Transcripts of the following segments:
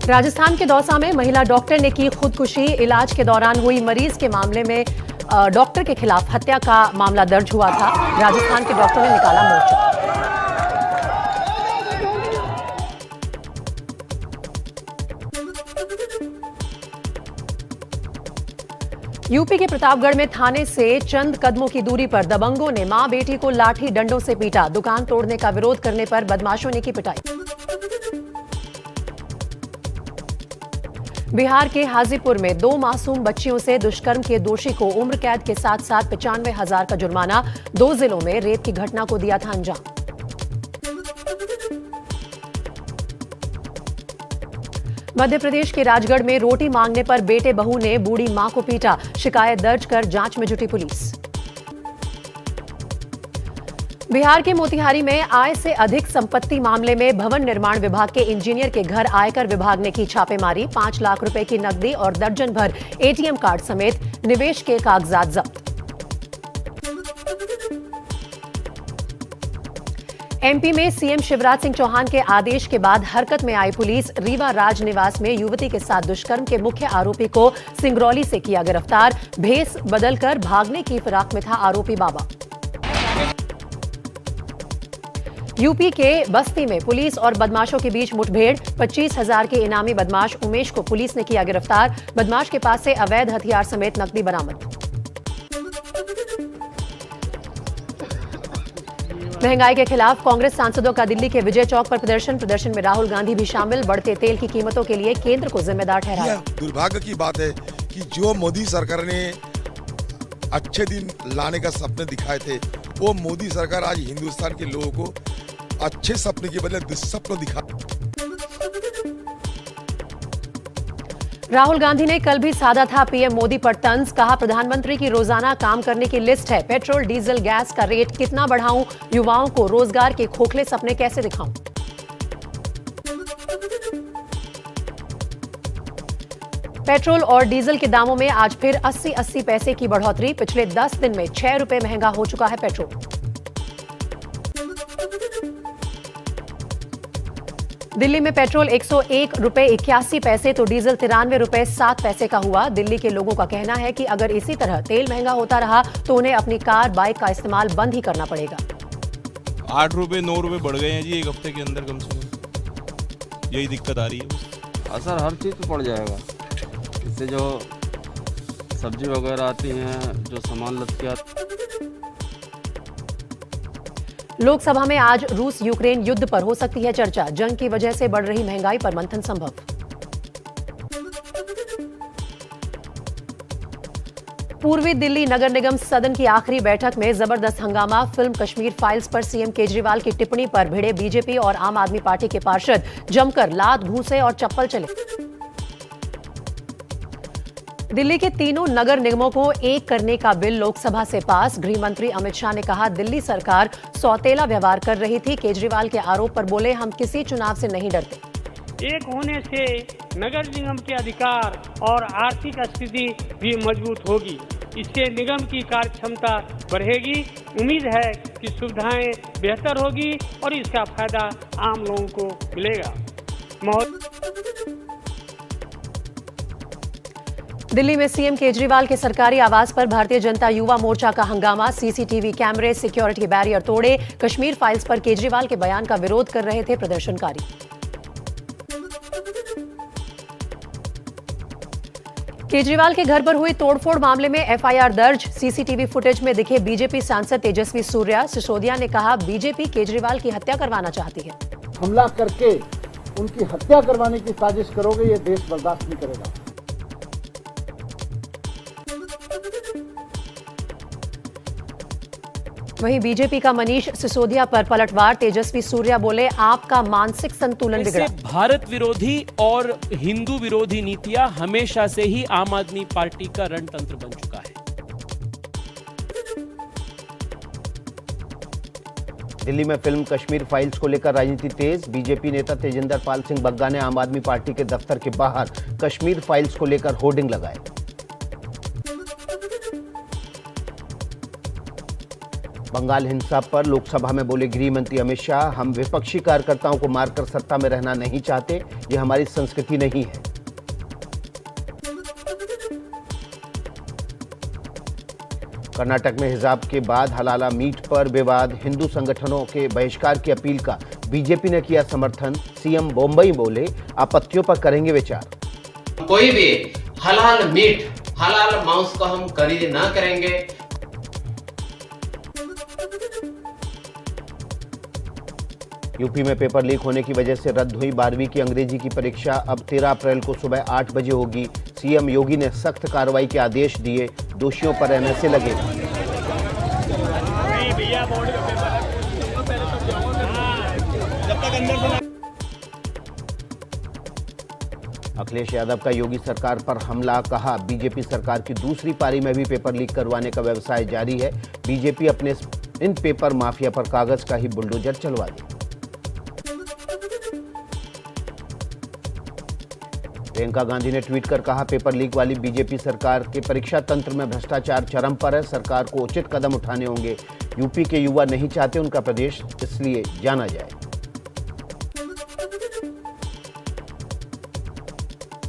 राजस्थान के दौसा में महिला डॉक्टर ने की खुदकुशी। इलाज के दौरान हुई मरीज के मामले में डॉक्टर के खिलाफ हत्या का मामला दर्ज हुआ था। राजस्थान के डॉक्टर ने निकाला मोर्चा। यूपी के प्रतापगढ़ में थाने से चंद कदमों की दूरी पर दबंगों ने मां बेटी को लाठी डंडों से पीटा। दुकान तोड़ने का विरोध करने पर बदमाशों ने की पिटाई। बिहार के हाजीपुर में 2 मासूम बच्चियों से दुष्कर्म के दोषी को उम्र कैद के साथ साथ 95,000 का जुर्माना। 2 जिलों में रेप की घटना को दिया था अंजाम। मध्य प्रदेश के राजगढ़ में रोटी मांगने पर बेटे बहू ने बूढ़ी मां को पीटा। शिकायत दर्ज कर जांच में जुटी पुलिस। बिहार के मोतिहारी में आय से अधिक संपत्ति मामले में भवन निर्माण विभाग के इंजीनियर के घर आयकर विभाग ने की छापेमारी। 5 लाख रुपए की नकदी और दर्जन भर एटीएम कार्ड समेत निवेश के कागजात जब्त। एमपी में सीएम शिवराज सिंह चौहान के आदेश के बाद हरकत में आई पुलिस। रीवा राज निवास में युवती के साथ दुष्कर्म के मुख्य आरोपी को सिंगरौली से किया गिरफ्तार। भेस बदलकर भागने की फिराक में था आरोपी बाबा। यूपी के बस्ती में पुलिस और बदमाशों के बीच मुठभेड़। 25,000 के इनामी बदमाश उमेश को पुलिस ने किया गिरफ्तार। बदमाश के पास से अवैध हथियार समेत नकदी बरामद। महंगाई के खिलाफ कांग्रेस सांसदों का दिल्ली के विजय चौक पर प्रदर्शन में राहुल गांधी भी शामिल। बढ़ते तेल की कीमतों के लिए केंद्र को जिम्मेदार ठहराया। दुर्भाग्य की बात है कि जो मोदी सरकार ने अच्छे दिन लाने का सपने दिखाए थे, वो मोदी सरकार आज हिंदुस्तान के लोगों को अच्छे सपने के बदले दुस्सपन दिखा। राहुल गांधी ने कल भी साधा था पीएम मोदी पर तंज। कहा प्रधानमंत्री की रोजाना काम करने की लिस्ट है। पेट्रोल डीजल गैस का रेट कितना बढ़ाऊं, युवाओं को रोजगार के खोखले सपने कैसे दिखाऊं। पेट्रोल और डीजल के दामों में आज फिर 80 पैसे की बढ़ोतरी। पिछले 10 दिन में 6 रुपए महंगा हो चुका है पेट्रोल। दिल्ली में पेट्रोल 101 रुपए 81 पैसे तो डीजल 93 रुपए 7 पैसे का हुआ। दिल्ली के लोगों का कहना है कि अगर इसी तरह तेल महंगा होता रहा तो उन्हें अपनी कार बाइक का इस्तेमाल बंद ही करना पड़ेगा। 8 रुपए 9 रुपए बढ़ गए हैं जी एक हफ्ते के अंदर कम से कम। यही दिक्कत आ रही है। असर हर चीज पे पड़ जाएगा। इससे जो सब्जी वगैरह आती हैं, जो सामान लदकियात। लोकसभा में आज रूस यूक्रेन युद्ध पर हो सकती है चर्चा। जंग की वजह से बढ़ रही महंगाई पर मंथन संभव। पूर्वी दिल्ली नगर निगम सदन की आखिरी बैठक में जबरदस्त हंगामा। फिल्म कश्मीर फाइल्स पर सीएम केजरीवाल की टिप्पणी पर भिड़े बीजेपी और आम आदमी पार्टी के पार्षद। जमकर लात घूंसे और चप्पल चले। दिल्ली के तीनों नगर निगमों को एक करने का बिल लोकसभा से पास। गृह मंत्री अमित शाह ने कहा दिल्ली सरकार सौतेला व्यवहार कर रही थी। केजरीवाल के आरोप पर बोले हम किसी चुनाव से नहीं डरते। एक होने से नगर निगम के अधिकार और आर्थिक स्थिति भी मजबूत होगी। इससे निगम की कार्य क्षमता बढ़ेगी। उम्मीद है कि सुविधाएं बेहतर होगी और इसका फायदा आम लोगों को मिलेगा। दिल्ली में सीएम केजरीवाल के सरकारी आवास पर भारतीय जनता युवा मोर्चा का हंगामा। सीसीटीवी कैमरे, सिक्योरिटी बैरियर तोड़े। कश्मीर फाइल्स पर केजरीवाल के बयान का विरोध कर रहे थे प्रदर्शनकारी। केजरीवाल के घर पर हुई तोड़फोड़ मामले में एफआईआर दर्ज। सीसीटीवी फुटेज में दिखे बीजेपी सांसद तेजस्वी सूर्या। सिसोदिया ने कहा बीजेपी केजरीवाल की हत्या करवाना चाहती है। हमला करके उनकी हत्या करवाने की साजिश करोगे, ये देश बर्दाश्त नहीं करेगा। वहीं बीजेपी का मनीष सिसोदिया पर पलटवार। तेजस्वी सूर्या बोले आपका मानसिक संतुलन बिगड़ा। भारत विरोधी और हिंदू विरोधी नीतियां हमेशा से ही आम आदमी पार्टी का रणतंत्र बन चुका है। दिल्ली में फिल्म कश्मीर फाइल्स को लेकर राजनीति तेज। बीजेपी नेता तेजिंदर पाल सिंह बग्गा ने आम आदमी पार्टी के दफ्तर के बाहर कश्मीर फाइल्स को लेकर होर्डिंग लगाए। बंगाल हिंसा पर लोकसभा में बोले गृह मंत्री अमित शाह, हम विपक्षी कार्यकर्ताओं को मारकर सत्ता में रहना नहीं चाहते, ये हमारी संस्कृति नहीं है। कर्नाटक में हिजाब के बाद हलाला मीट पर विवाद, हिंदू संगठनों के बहिष्कार की अपील का बीजेपी ने किया समर्थन। सीएम मुंबई बोले, आपत्तियों पर करेंगे विचार। कोई भी हलाल मीट, हलाल मांस को हम खरीद ना करेंगे। यूपी में पेपर लीक होने की वजह से रद्द हुई 12वीं की अंग्रेजी की परीक्षा अब 13 अप्रैल को सुबह 8 बजे होगी। सीएम योगी ने सख्त कार्रवाई के आदेश दिए, दोषियों पर एनएसए लगेगा। अखिलेश यादव का योगी सरकार पर हमला, कहा बीजेपी सरकार की दूसरी पारी में भी पेपर लीक करवाने का व्यवसाय जारी है। बीजेपी अपने इन पेपर माफिया पर कागज का ही बुलडोजर चलवा दी। प्रियंका गांधी ने ट्वीट कर कहा, पेपर लीक वाली बीजेपी सरकार के परीक्षा तंत्र में भ्रष्टाचार चरम पर है, सरकार को उचित कदम उठाने होंगे। यूपी के युवा नहीं चाहते उनका प्रदेश इसलिए जाना जाए।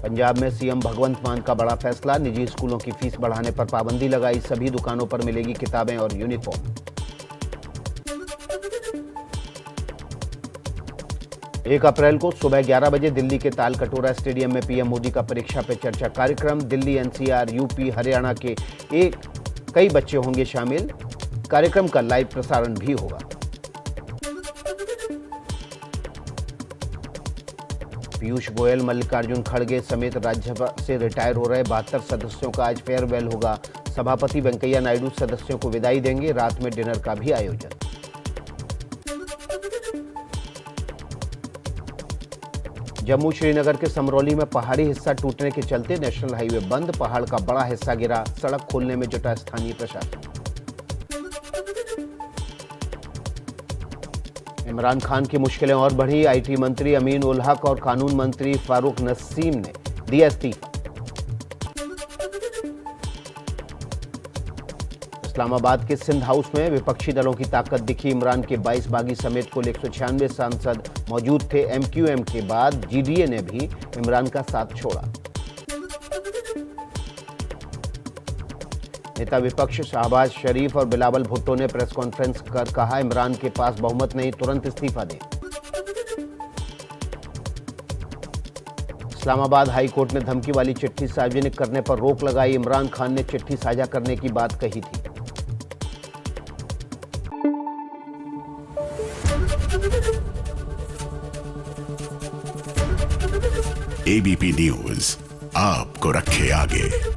पंजाब में सीएम भगवंत मान का बड़ा फैसला, निजी स्कूलों की फीस बढ़ाने पर पाबंदी लगाई, सभी दुकानों पर मिलेगी किताबें और यूनिफॉर्म। 1 अप्रैल को सुबह 11 बजे दिल्ली के तालकटोरा स्टेडियम में पीएम मोदी का परीक्षा पे चर्चा कार्यक्रम, दिल्ली, एनसीआर, यूपी, हरियाणा के कई बच्चे होंगे शामिल। कार्यक्रम का लाइव प्रसारण भी होगा। पीयूष गोयल, मल्लिकार्जुन खड़गे समेत राज्यसभा से रिटायर हो रहे 72 सदस्यों का आज फेयरवेल होगा। सभापति वेंकैया नायडू सदस्यों को विदाई देंगे, रात में डिनर का भी आयोजन। जम्मू श्रीनगर के समरौली में पहाड़ी हिस्सा टूटने के चलते नेशनल हाईवे बंद, पहाड़ का बड़ा हिस्सा गिरा, सड़क खोलने में जुटा स्थानीय प्रशासन। इमरान खान की मुश्किलें और बढ़ी, आईटी मंत्री अमीन उल हक और कानून मंत्री फारूक नसीम ने दिया इस्तीफा। इस्लामाबाद के सिंध हाउस में विपक्षी दलों की ताकत दिखी, इमरान के 22 बागी समेत कुल 196 सांसद मौजूद थे। एमक्यूएम के बाद जीडीए ने भी इमरान का साथ छोड़ा। नेता विपक्ष शाहबाज शरीफ और बिलावल भुट्टो ने प्रेस कॉन्फ्रेंस कर कहा, इमरान के पास बहुमत नहीं, तुरंत इस्तीफा दें। इस्लामाबाद हाई कोर्ट ने धमकी वाली चिट्ठी सार्वजनिक करने पर रोक लगाई, इमरान खान ने चिट्ठी साझा करने की बात कही थी। एबीपी न्यूज आपको रखे आगे।